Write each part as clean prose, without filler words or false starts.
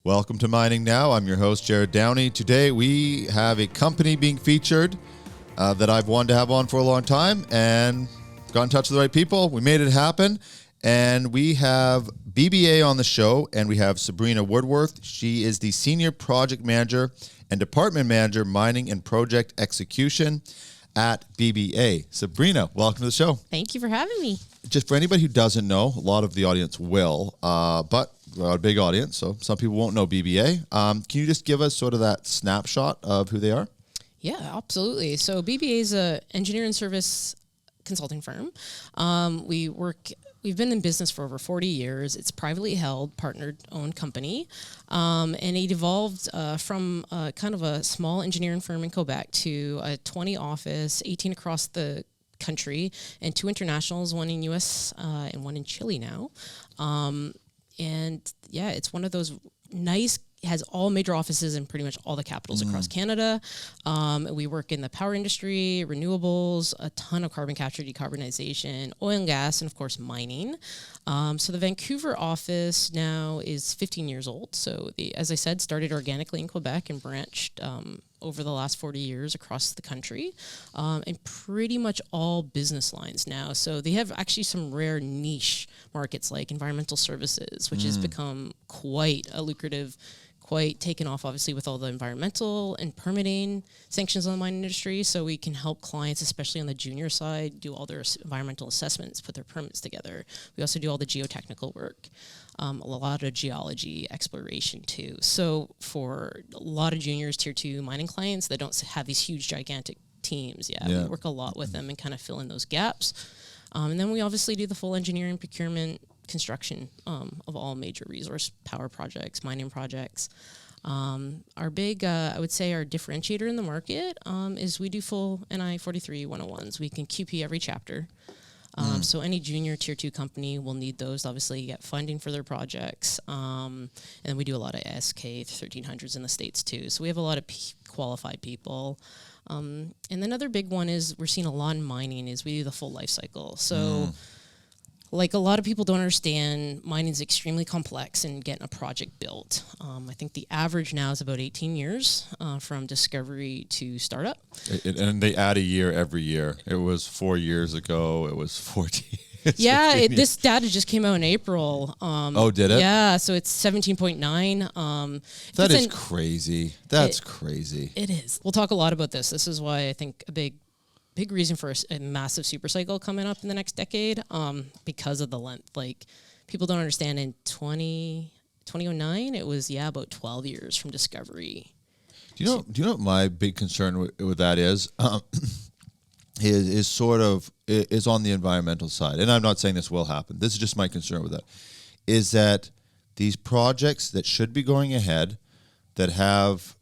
Welcome to Mining Now. I'm your host, Jared Downey. Today we have a company being featured that I've wanted to have on for a long time and got in touch with the right people. We made it happen. And we have BBA on the show, and we have Sabrina Woodworth. She is the Senior Project Manager and Department Manager, Mining and Project Execution at BBA. Sabrina, welcome to the show. Thank you for having me. Just for anybody who doesn't know, a lot of the audience will, but we're a big audience, so some people won't know BBA. Can you just give us sort of that snapshot of who they are? Yeah, absolutely. So BBA is an engineering service consulting firm. We've been in business for over 40 years. It's privately held, partner-owned company, and it evolved from kind of a small engineering firm in Quebec to a 20 office, 18 across the country, and 2 internationals, one in US and one in Chile now. And yeah, it's one of those nice, has all major offices in pretty much all the capitals across Canada. We work in the power industry, renewables, a ton of carbon capture, decarbonization, oil and gas, and of course mining. So the Vancouver office now is 15 years old. So as I said, started organically in Quebec and branched over the last 40 years across the country, and pretty much all business lines now. So they have actually some rare niche markets like environmental services, which has become quite a lucrative, quite taken off, obviously, with all the environmental and permitting sanctions on the mining industry. So we can help clients, especially on the junior side, do all their environmental assessments, put their permits together. We also do all the geotechnical work, a lot of geology exploration too. So for a lot of juniors, tier 2 mining clients that don't have these huge, gigantic teams, we work a lot with them and kind of fill in those gaps. And then we obviously do the full engineering, procurement, construction of all major resource power projects, mining projects. Our big, I would say our differentiator in the market is we do full NI 43 101s. We can QP every chapter. So any junior tier 2 company will need those, obviously get funding for their projects. And then we do a lot of SK 1300s in the States too. So we have a lot of qualified people. And another big one is we're seeing a lot in mining is we do the full life cycle. So like a lot of people don't understand, mining is extremely complex in getting a project built. I think the average now is about 18 years from discovery to startup. And they add a year every year. It was 4 years ago. It was 14. Yeah, this data just came out in April. Oh, did it? Yeah, so it's 17.9. That is crazy. That's crazy. It is. We'll talk a lot about this. This is why I think a big reason for a massive super cycle coming up in the next decade, because of the length. Like, people don't understand, in 2009, it was, about 12 years from discovery. Do you know what my big concern with that is? Is sort of is on the environmental side, and I'm not saying this will happen. This is just my concern with that. Is that these projects that should be going ahead, that have,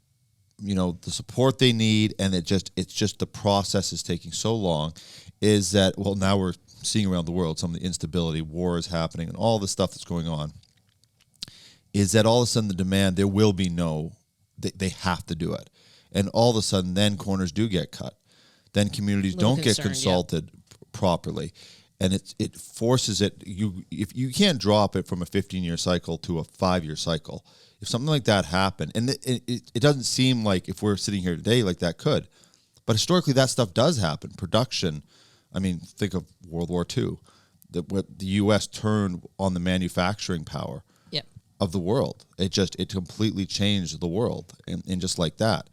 the support they need, and it's just the process is taking so long, is that, well, now we're seeing around the world some of the instability, war is happening, and all the stuff that's going on. Is that all of a sudden the demand, there will be they have to do it, and all of a sudden then corners do get cut. Then communities don't get consulted properly, and it forces it. If you can't drop it from a 15-year cycle to a 5-year cycle, if something like that happened, and it doesn't seem like, if we're sitting here today, like that could, but historically that stuff does happen. Production, I mean, think of World War II, what the U.S. turned on the manufacturing power of the world. It completely changed the world, and just like that.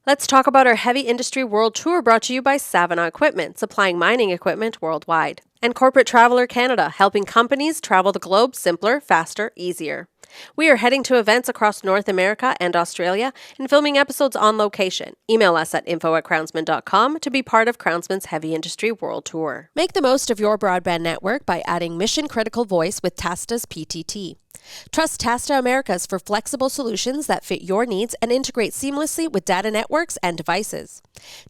Let's talk about our Heavy Industry World Tour, brought to you by Savona Equipment, supplying mining equipment worldwide. And Corporate Traveler Canada, helping companies travel the globe simpler, faster, easier. We are heading to events across North America and Australia and filming episodes on location. Email us at info@crownsman.com to be part of Crownsman's Heavy Industry World Tour. Make the most of your broadband network by adding mission-critical voice with Tasta's PTT. Trust Tasta Americas for flexible solutions that fit your needs and integrate seamlessly with data networks and devices.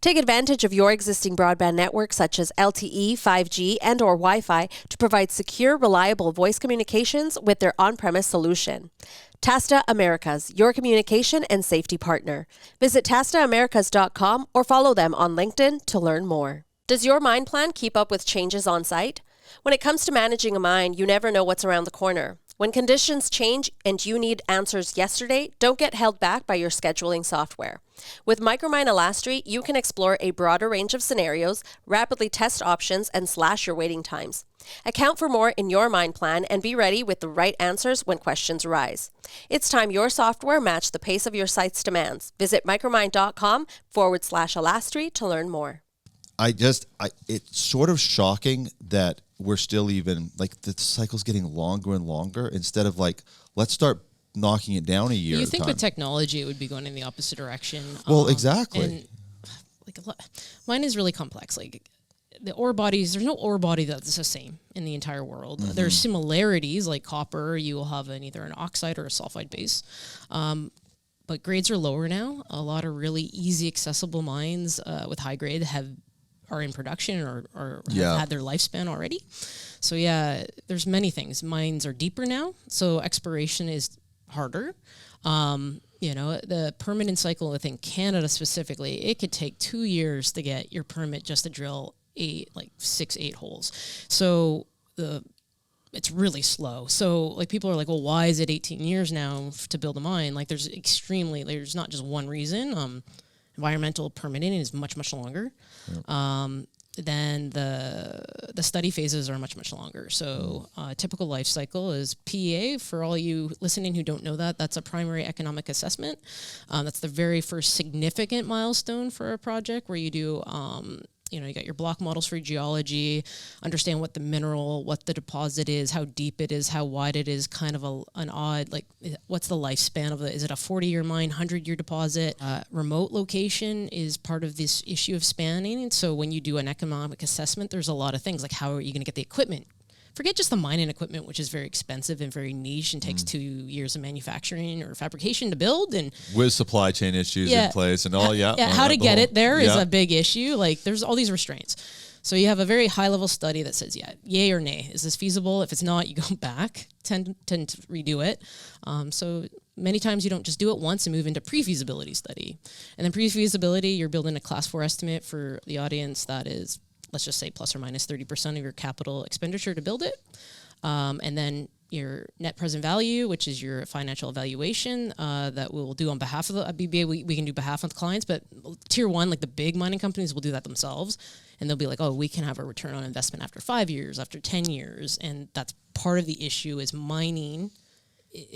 Take advantage of your existing broadband network such as LTE, 5G, and/or Wi-Fi to provide secure, reliable voice communications with their on-premise solution. Tasta Americas, your communication and safety partner. Visit TastaAmericas.com or follow them on LinkedIn to learn more. Does your mine plan keep up with changes on site? When it comes to managing a mine, you never know what's around the corner. When conditions change and you need answers yesterday, don't get held back by your scheduling software. With Micromine Elastri, you can explore a broader range of scenarios, rapidly test options, and slash your waiting times. Account for more in your mine plan and be ready with the right answers when questions arise. It's time your software matched the pace of your site's demands. Visit micromine.com/Elastri to learn more. It's sort of shocking that we're still even, like, the cycle's getting longer and longer instead of, like, let's start knocking it down a year. You think with technology it would be going in the opposite direction. Well, exactly. And, like, mine is really complex. Like, the ore bodies, there's no ore body that's the same in the entire world. Mm-hmm. There's similarities, like copper, you will have either an oxide or a sulfide base. But grades are lower now. A lot of really easy, accessible mines with high grade are in production or have had their lifespan already. So there's many things. Mines are deeper now, so exploration is harder. The permitting cycle within Canada specifically, it could take 2 years to get your permit just to drill 8 holes. So it's really slow. So like people are like, well, why is it 18 years now to build a mine? Like there's not just one reason. Environmental permitting is much, much longer. Yep. Then the study phases are much, much longer. So typical life cycle is PEA. For all you listening who don't know that, that's a primary economic assessment. That's the very first significant milestone for a project where you do you got your block models for geology, understand what the deposit is, how deep it is, how wide it is, kind of an odd, like, what's the lifespan of it? Is it a 40-year mine, 100-year deposit? Remote location is part of this issue of spanning. And so when you do an economic assessment, there's a lot of things, like how are you going to get the equipment? Forget just the mining equipment, which is very expensive and very niche and takes 2 years of manufacturing or fabrication to build. And with supply chain issues in place and all, how to get it there is a big issue. Like there's all these restraints. So you have a very high level study that says, yay or nay. Is this feasible? If it's not, you go back, tend to redo it. So many times you don't just do it once and move into pre-feasibility study. And then pre-feasibility, you're building a class 4 estimate for the audience that is, let's just say plus or minus 30% of your capital expenditure to build it. And then your net present value, which is your financial evaluation that we'll do on behalf of the BBA. We can do behalf of the clients, but tier 1, like the big mining companies, will do that themselves. And they'll be like, oh, we can have a return on investment after 5 years, after 10 years. And that's part of the issue is mining.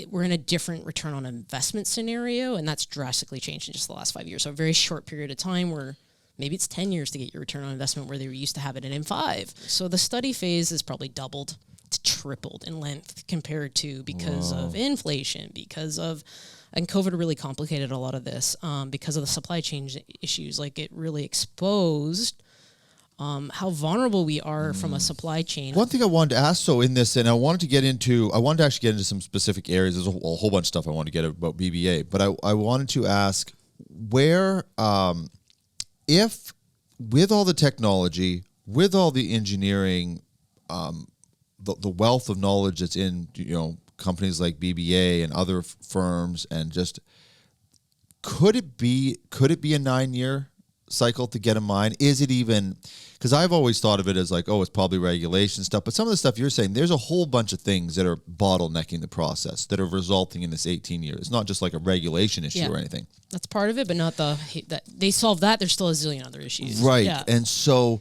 We're in a different return on investment scenario, and that's drastically changed in just the last 5 years. So a very short period of time where maybe it's 10 years to get your return on investment where they were used to have it in 5. So the study phase is probably doubled to tripled in length compared to because of inflation, and COVID really complicated a lot of this because of the supply chain issues. Like it really exposed how vulnerable we are from a supply chain. One thing I wanted to ask, in this, and I wanted to actually get into some specific areas. There's a whole bunch of stuff I want to get about BBA, but I wanted to ask where, if with all the technology, with all the engineering, the wealth of knowledge that's in companies like BBA and other firms, and just could it be a 9-year cycle to get a mine? Is it even? Because I've always thought of it as like, oh, it's probably regulation stuff. But some of the stuff you're saying, there's a whole bunch of things that are bottlenecking the process that are resulting in this 18 years. It's not just like a regulation issue or anything. That's part of it, but not that they solve that. There's still a zillion other issues. Right. Yeah. And so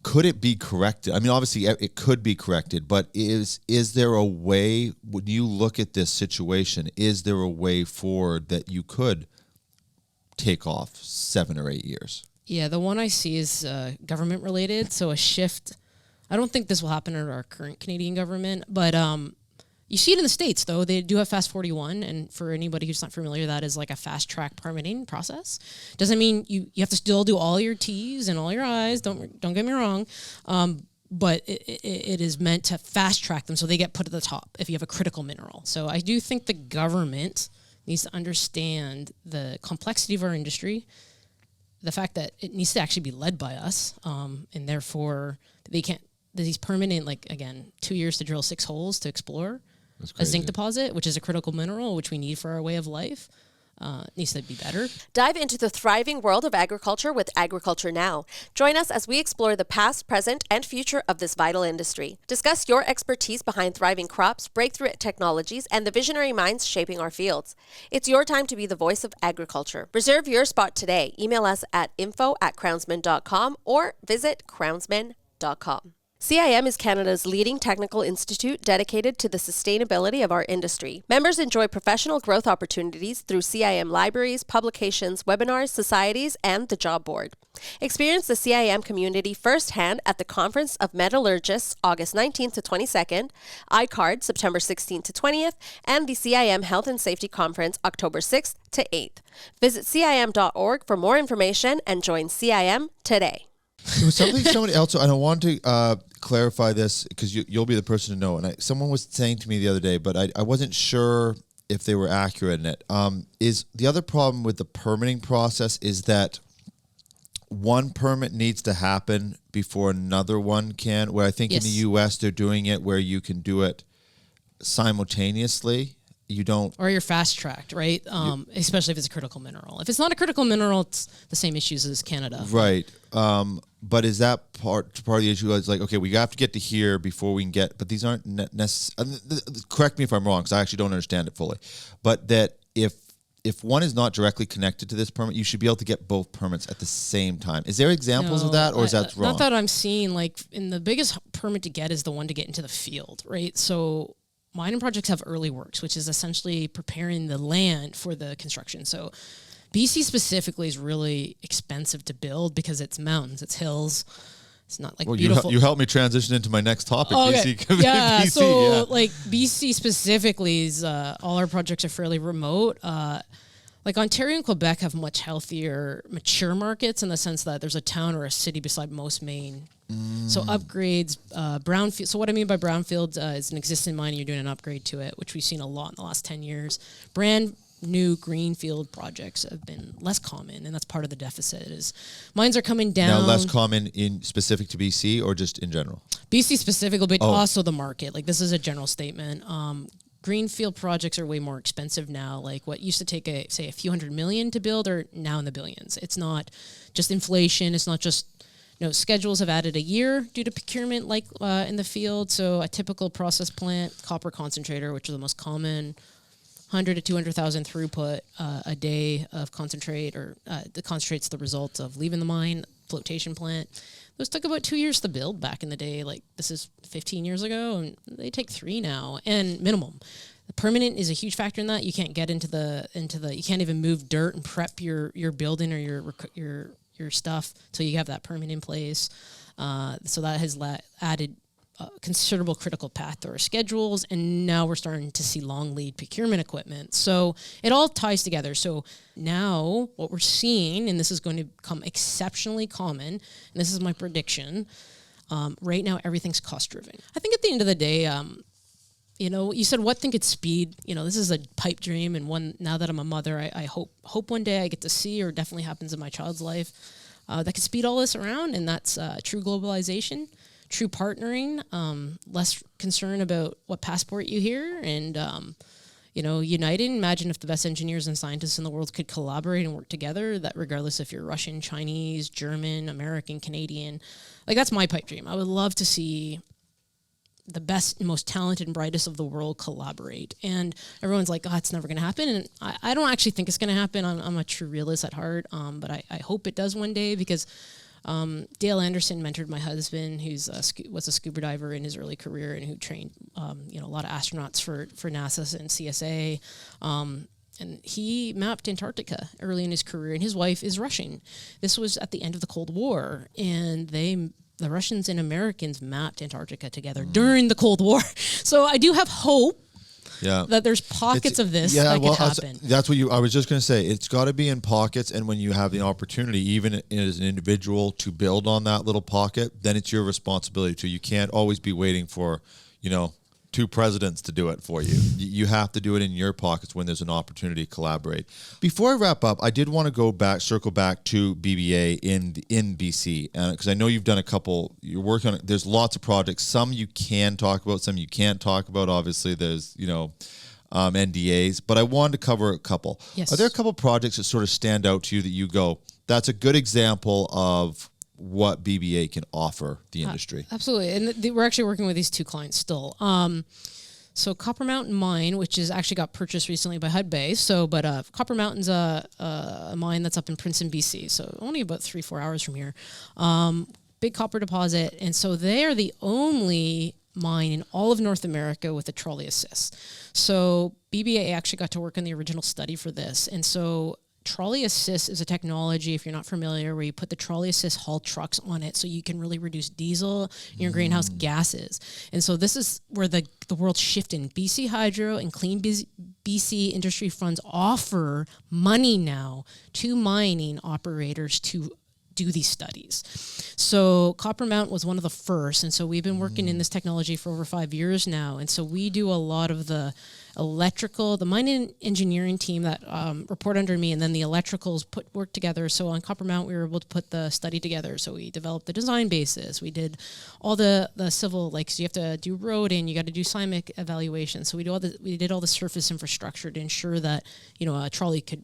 could it be corrected? I mean, obviously it could be corrected, but is there a way, when you look at this situation, is there a way forward that you could take off 7 or 8 years? Yeah, the one I see is government related. So a shift. I don't think this will happen under our current Canadian government, but you see it in the States, though. They do have Fast 41, and for anybody who's not familiar, that is like a fast track permitting process. Doesn't mean you have to still do all your T's and all your I's. Don't get me wrong. But it is meant to fast track them so they get put at the top if you have a critical mineral. So I do think the government needs to understand the complexity of our industry, the fact that it needs to actually be led by us, and therefore these permanent, 2 years to drill 6 holes to explore a zinc deposit, which is a critical mineral, which we need for our way of life. needs to be better. Dive into the thriving world of agriculture with Agriculture Now. Join us as we explore the past, present, and future of this vital industry. Discuss your expertise behind thriving crops, breakthrough technologies, and the visionary minds shaping our fields. It's your time to be the voice of agriculture. Reserve your spot today. Email us at info@crownsman.com or visit crownsman.com. CIM is Canada's leading technical institute dedicated to the sustainability of our industry. Members enjoy professional growth opportunities through CIM libraries, publications, webinars, societies, and the job board. Experience the CIM community firsthand at the Conference of Metallurgists August 19th to 22nd, ICARD September 16th to 20th, and the CIM Health and Safety Conference October 6th to 8th. Visit CIM.org for more information and join CIM today. It was somebody else, and I want to clarify this because you'll be the person to know. And someone was saying to me the other day, but I wasn't sure if they were accurate in it. Is the other problem with the permitting process is that one permit needs to happen before another one can, where I think in the U.S. they're doing it where you can do it simultaneously. You don't, or you're fast tracked, right? Especially if it's a critical mineral. If it's not a critical mineral, it's the same issues as Canada, right? But is that part of the issue? It's like, okay, we have to get to here before we can get, but these aren't necessarily. Correct me if I'm wrong, because I actually don't understand it fully. But that if one is not directly connected to this permit, you should be able to get both permits at the same time. Is there examples of that, or is that wrong? Not that I'm seeing. Like, in the biggest permit to get is the one to get into the field, right? So mining projects have early works, which is essentially preparing the land for the construction. So BC specifically is really expensive to build because it's mountains, it's hills. It's not like beautiful. You helped me transition into my next topic. Oh, okay. BC. Yeah, BC, so yeah. like BC specifically is all our projects are fairly remote. Like Ontario and Quebec have much healthier, mature markets in the sense that there's a town or a city beside most main. So upgrades, brownfield. So what I mean by brownfield is an existing mine, you're doing an upgrade to it, which we've seen a lot in the last 10 years. Brand new greenfield projects have been less common, and that's part of the deficit. Is mines are coming down. Now less common in specific to BC or just in general? BC specifically, but also the market. Like, this is a general statement. Greenfield projects are way more expensive now. Like, what used to take a few $100 million to build are now in the billions. It's not just inflation. It's not just, schedules have added a year due to procurement, like in the field. So a typical process plant, copper concentrator, which is the most common, 100 to 200,000 throughput a day of concentrate, or the concentrate's the result of leaving the mine. Flotation plant. Those took about 2 years to build back in the day. Like, this is 15 years ago, and they take 3 now, and minimum. The permanent is a huge factor in that. You can't get into the you can't even move dirt and prep your building or your stuff till you have that permit in place. So that has added considerable critical path to our schedules, and now we're starting to see long lead procurement equipment. So it all ties together. So now what we're seeing, and this is going to become exceptionally common, and this is my prediction, right now everything's cost driven. I think at the end of the day, you said what thing could speed, this is a pipe dream, and one, now that I'm a mother, I hope one day I get to see, or definitely happens in my child's life, that could speed all this around, and that's true globalization. True partnering, less concern about what passport you hear, and united. Imagine if the best engineers and scientists in the world could collaborate and work together, that regardless if you're Russian, Chinese, German, American, Canadian. Like, that's my pipe dream. I would love to see the best, most talented and brightest of the world collaborate. And everyone's like, it's never going to happen. And I don't actually think it's going to happen. I'm a true realist at heart, but I hope it does one day, because Dale Anderson mentored my husband, who's was a scuba diver in his early career, and who trained a lot of astronauts for NASA and CSA. And he mapped Antarctica early in his career, and his wife is Russian. This was at the end of the Cold War, and the Russians and Americans mapped Antarctica together during the Cold War. So I do have hope that there's pockets of this that could happen. That's what I was just going to say. It's got to be in pockets, and when you have the opportunity, even as an individual, to build on that little pocket, then it's your responsibility to. You can't always be waiting for, 2 presidents to do it for you. You have to do it in your pockets when there's an opportunity to collaborate. Before I wrap up, I did want to circle back to BBA in BC, because I know you've done a couple. You're working on it. There's lots of projects. Some you can talk about, some you can't talk about. Obviously, there's NDAs, but I wanted to cover a couple. Yes. Are there a couple projects that sort of stand out to you that you go, that's a good example of what BBA can offer the industry? Absolutely. And we're actually working with these 2 clients still. So Copper Mountain Mine, which is actually got purchased recently by Hudbay. But Copper Mountain's a mine that's up in Princeton, BC. So only about 3-4 hours from here. Big copper deposit. And so they are the only mine in all of North America with a trolley assist. So BBA actually got to work on the original study for this. And so Trolley Assist is a technology, if you're not familiar, where you put the Trolley Assist haul trucks on it so you can really reduce diesel and your greenhouse gases. And so this is where the world's shifting. BC Hydro and Clean BC industry funds offer money now to mining operators to do these studies. So Copper Mountain was one of the first, and so we've been working in this technology for over 5 years now. And so we do a lot of the electrical, the mining engineering team that report under me, and then the electricals work together. So on Copper Mountain, we were able to put the study together. So we developed the design basis. We did all the civil, like, so you have to do roading, you got to do seismic evaluation. So we did all the surface infrastructure to ensure that, you know, a trolley could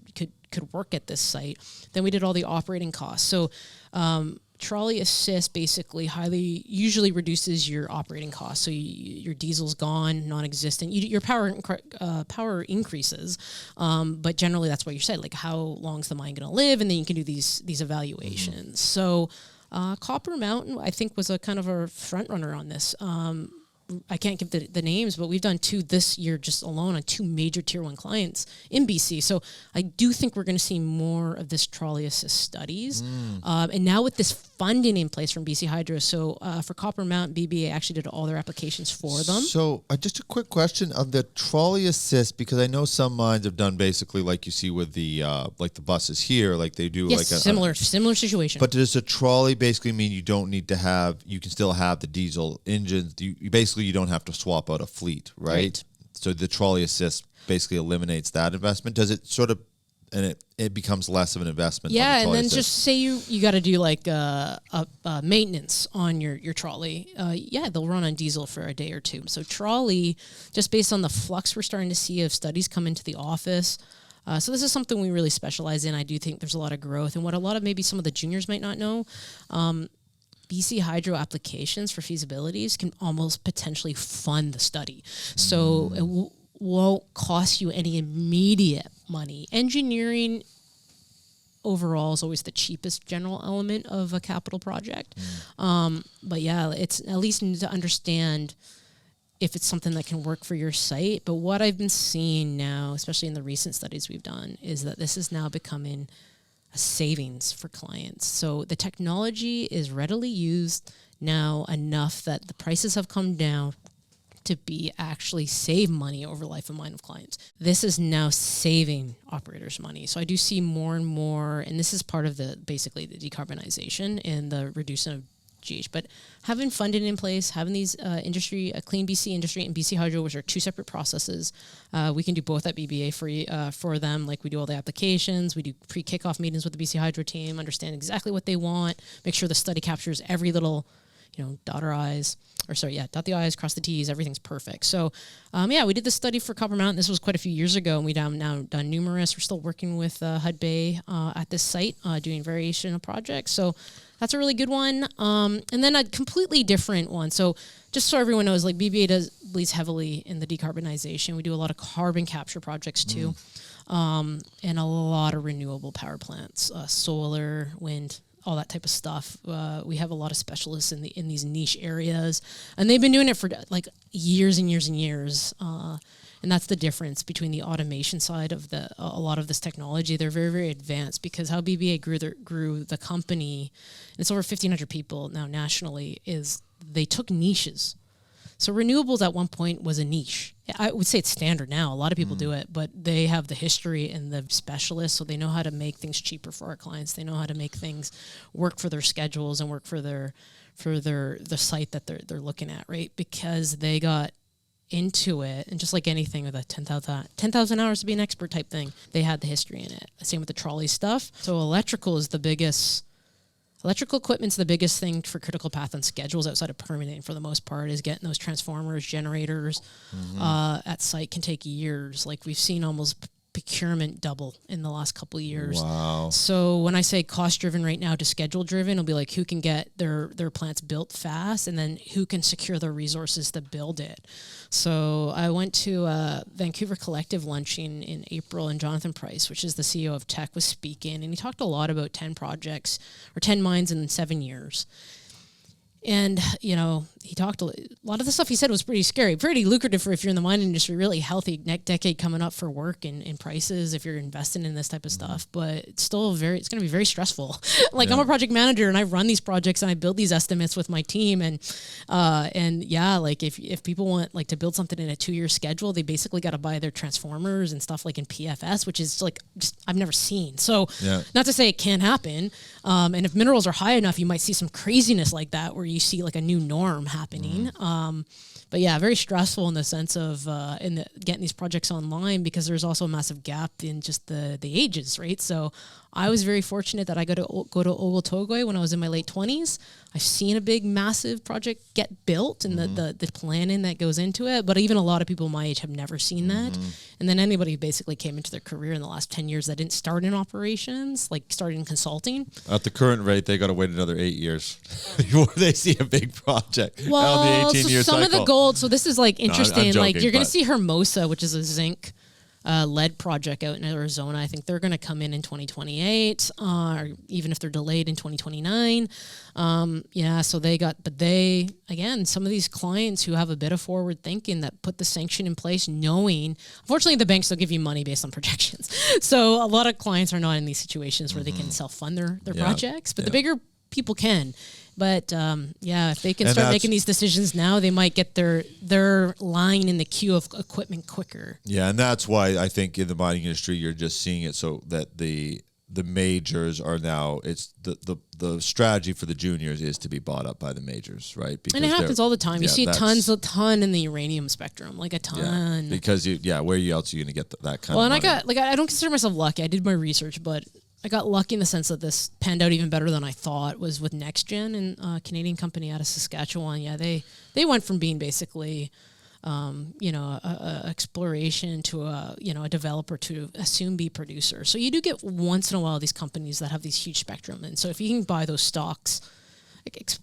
work at this site. Then we did all the operating costs. So Trolley Assist basically usually reduces your operating costs. So your diesel's gone, non-existent. Your power increases, but generally that's what you said. Like, how long's the mine going to live, and then you can do these evaluations. So Copper Mountain, I think, was a kind of a front runner on this. I can't give the names, but we've done 2 this year just alone on 2 major tier 1 clients in BC. So I do think we're going to see more of this Trolley Assist studies. And now with this funding in place from BC Hydro, so for Copper Mountain, BBA actually did all their applications for them. So just a quick question on the Trolley Assist, because I know some mines have done basically like you see with the like the buses here, like they do like a similar situation. But does a trolley basically mean you don't need to have, you can still have the diesel engines? You basically, you don't have to swap out a fleet, right? So the Trolley Assist basically eliminates that investment. Does it sort of, and it becomes less of an investment? Yeah, on the and then assist? just say you got to do like a maintenance on your trolley. They'll run on diesel for a day or 2. So trolley, just based on the flux we're starting to see of studies come into the office. So this is something we really specialize in. I do think there's a lot of growth, and what a lot of maybe some of the juniors might not know. BC Hydro applications for feasibilities can almost potentially fund the study. So it won't cost you any immediate money. Engineering overall is always the cheapest general element of a capital project. But yeah, it's at least need to understand if it's something that can work for your site. But what I've been seeing now, especially in the recent studies we've done, is that this is now becoming a savings for clients. So the technology is readily used now enough that the prices have come down to be actually save money over life of mine of clients. This is now saving operators money. So I do see more and more, and this is part of basically the decarbonization and the reducing of GH. But having funding in place, having these Clean BC Industry and BC Hydro, which are 2 separate processes, we can do both at BBA for them. Like, we do all the applications, we do pre-kickoff meetings with the BC Hydro team, understand exactly what they want, make sure the study captures every little, dot the I's, cross the T's, everything's perfect. So, we did this study for Copper Mountain. This was quite a few years ago, and we've now done numerous. We're still working with Hudbay at this site, doing variation of projects. So that's a really good one. And then a completely different one. So just so everyone knows, like, BBA leads heavily in the decarbonization. We do a lot of carbon capture projects too, and a lot of renewable power plants, solar, wind, all that type of stuff. We have a lot of specialists in these niche areas, and they've been doing it for like years and years and years. And that's the difference between the automation side of a lot of this technology. They're very, very advanced, because how BBA grew the company, and it's over 1,500 people now nationally, is they took niches. So renewables at one point was a niche. I would say it's standard now. A lot of people do it, but they have the history and the specialists, so they know how to make things cheaper for our clients. They know how to make things work for their schedules and work for the site that they're looking at, right? Because they got into it, and just like anything with a 10,000 hours to be an expert type thing, they had the history in it. Same with the trolley stuff. So electrical is the biggest Electrical equipment's the biggest thing for critical path and schedules outside of permitting for the most part, is getting those transformers, generators at site can take years. Like we've seen almost procurement double in the last couple of years. Wow. So when I say cost driven right now to schedule driven, it'll be like who can get their plants built fast, and then who can secure the resources to build it. So I went to a Vancouver Collective luncheon in April, and Jonathan Price, which is the CEO of Tech, was speaking, and he talked a lot about 10 projects or 10 mines in 7 years. And, you know, he talked a lot of the stuff he said was pretty scary, pretty lucrative for if you're in the mining industry, really healthy next decade coming up for work and prices if you're investing in this type of stuff. But it's still it's going to be very stressful. Like I'm a project manager and I run these projects and I build these estimates with my team. And yeah, like if people want like to build something in a 2-year schedule, they basically got to buy their transformers and stuff like in PFS, which is like just I've never seen. So not to say it can't happen. And if minerals are high enough, you might see some craziness like that where you see like a new norm happening. But yeah, very stressful in the sense of getting these projects online, because there's also a massive gap in just the ages, right? So I was very fortunate that I got to go to Ogletogoy when I was in my late 20s. I've seen a big, massive project get built and the planning that goes into it. But even a lot of people my age have never seen that. And then anybody who basically came into their career in the last 10 years that didn't start in operations, like started in consulting. At the current rate, they got to wait another 8 years before they see a big project. Well, on the 18-year so some cycle. of the gold, so this is like interesting. I'm joking, like you're going to but- see Hermosa, which is a zinc lead project out in Arizona. I think they're going to come in 2028, or even if they're delayed in 2029. Yeah, so they again, some of these clients who have a bit of forward thinking that put the sanction in place knowing, unfortunately the banks don't give you money based on projections. So a lot of clients are not in these situations where they can self-fund their projects, but the bigger people can. But yeah, if they can start making these decisions now, they might get their line in the queue of equipment quicker. Yeah, and that's why I think in the mining industry you're just seeing it so that the majors are now, it's the strategy for the juniors is to be bought up by the majors, right? Because and it happens all the time. You see a ton in the uranium spectrum, like a ton. Yeah, because where else are you going to get that kind of money? And I don't consider myself lucky. I did my research, but I got lucky in the sense that this panned out even better than I thought. Was with NextGen, and a Canadian company out of Saskatchewan. Yeah, they went from being basically, a exploration to a developer to a soon-be producer. So you do get once in a while these companies that have these huge spectrum. And so if you can buy those stocks,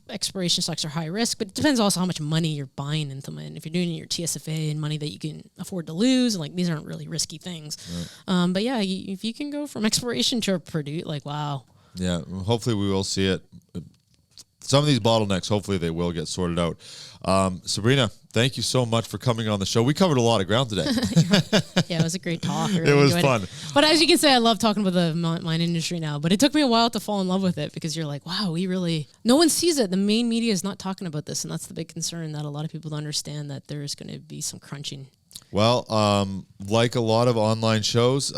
exploration stocks are high risk, but it depends also how much money you're buying into them. And if you're doing your TSFA and money that you can afford to lose, like these aren't really risky things. Right. But yeah, if you can go from exploration to produce, like wow. Yeah, hopefully we will see it. Some of these bottlenecks, hopefully they will get sorted out. Sabrina, thank you so much for coming on the show. We covered a lot of ground today. Yeah, it was a great talk. It was fun. But as you can say, I love talking about the mine industry now. But it took me a while to fall in love with it, because you're like, wow, no one sees it. The main media is not talking about this. And that's the big concern, that a lot of people don't understand that there's going to be some crunching. Well, like a lot of online shows,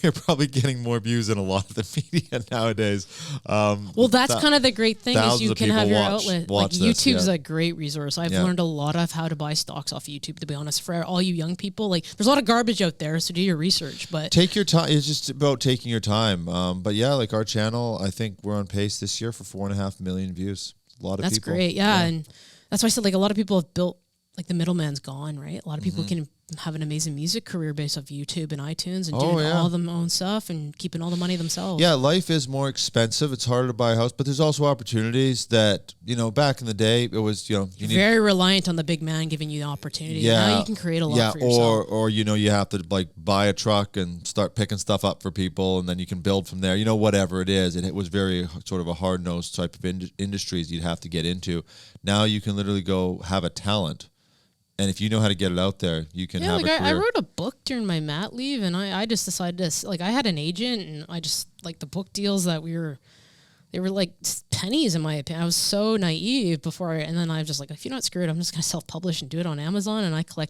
we're probably getting more views than a lot of the media nowadays. Well, that's kind of the great thing, is you can have your outlet. Like YouTube's a great resource. I've learned a lot of how to buy stocks off YouTube, to be honest. For all you young people, like there's a lot of garbage out there, so do your research. But take your time. It's just about taking your time. But yeah, like our channel, I think we're on pace this year for 4.5 million views. A lot of that's people. That's great. Yeah, and that's why I said like a lot of people have built, like the middleman's gone, right? A lot of people can have an amazing music career based off YouTube and iTunes and doing all their own stuff and keeping all the money themselves. Yeah, life is more expensive. It's harder to buy a house, but there's also opportunities that, back in the day, it was, You're very reliant on the big man giving you the opportunity. Yeah. Now you can create a lot for yourself. Or you have to like buy a truck and start picking stuff up for people, and then you can build from there, whatever it is. And it was very sort of a hard-nosed type of industries you'd have to get into. Now you can literally go have a talent. And if you know how to get it out there, you can have a career. I wrote a book during my mat leave, and I just decided to, like, I had an agent, and I just, like, the book deals that they were like pennies in my opinion. I was so naive before, and then I was just like, if you're not screwed, I'm just going to self-publish and do it on Amazon, and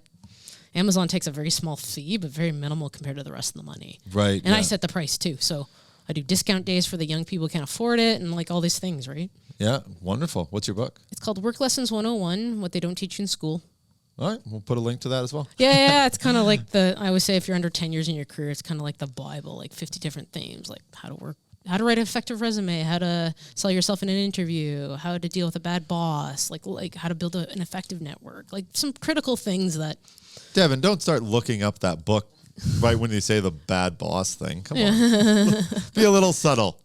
Amazon takes a very small fee, but very minimal compared to the rest of the money. Right. And I set the price too, so I do discount days for the young people who can't afford it, and like all these things, right? Yeah, wonderful. What's your book? It's called Work Lessons 101, What They Don't Teach You in School. All right, we'll put a link to that as well. Yeah, it's kind of like I always say, if you're under 10 years in your career, it's kind of like the Bible, like 50 different themes, like how to work how to write an effective resume, how to sell yourself in an interview, how to deal with a bad boss, like how to build an effective network, like some critical things that. Devin, don't start looking up that book right when you say the bad boss thing. Come on. Be a little subtle.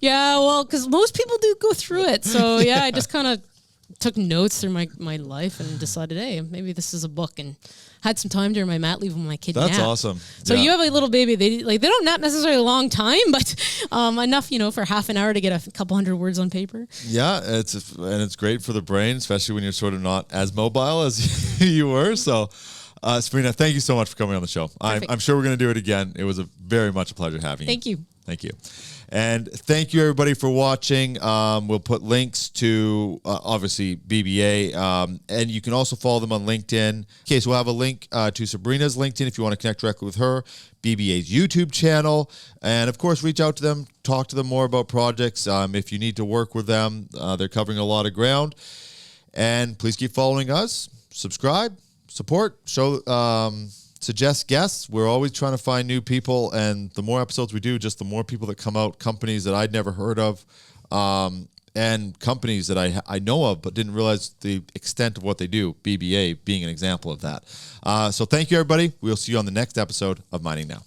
Yeah, well, because most people do go through it. So, yeah, I just kind of took notes through my life and decided, hey, maybe this is a book, and had some time during my mat leave when my kid That's napped. awesome. So you have a little baby. They don't nap necessarily a long time, but enough, for half an hour to get a couple hundred words on paper. Yeah, it's great for the brain, especially when you're sort of not as mobile as you were. So, Sabrina, thank you so much for coming on the show. I'm sure we're going to do it again. It was very much a pleasure having you. Thank you. Thank you. And thank you, everybody, for watching. We'll put links to, obviously, BBA. And you can also follow them on LinkedIn. Okay, so we'll have a link to Sabrina's LinkedIn if you want to connect directly with her, BBA's YouTube channel. And, of course, reach out to them, talk to them more about projects. If you need to work with them, they're covering a lot of ground. And please keep following us. Subscribe, support, suggest guests. We're always trying to find new people, and the more episodes we do, just the more people that come out, companies that I'd never heard of, and companies that I know of but didn't realize the extent of what they do, BBA being an example of that. So thank you, everybody. We'll see you on the next episode of Mining Now.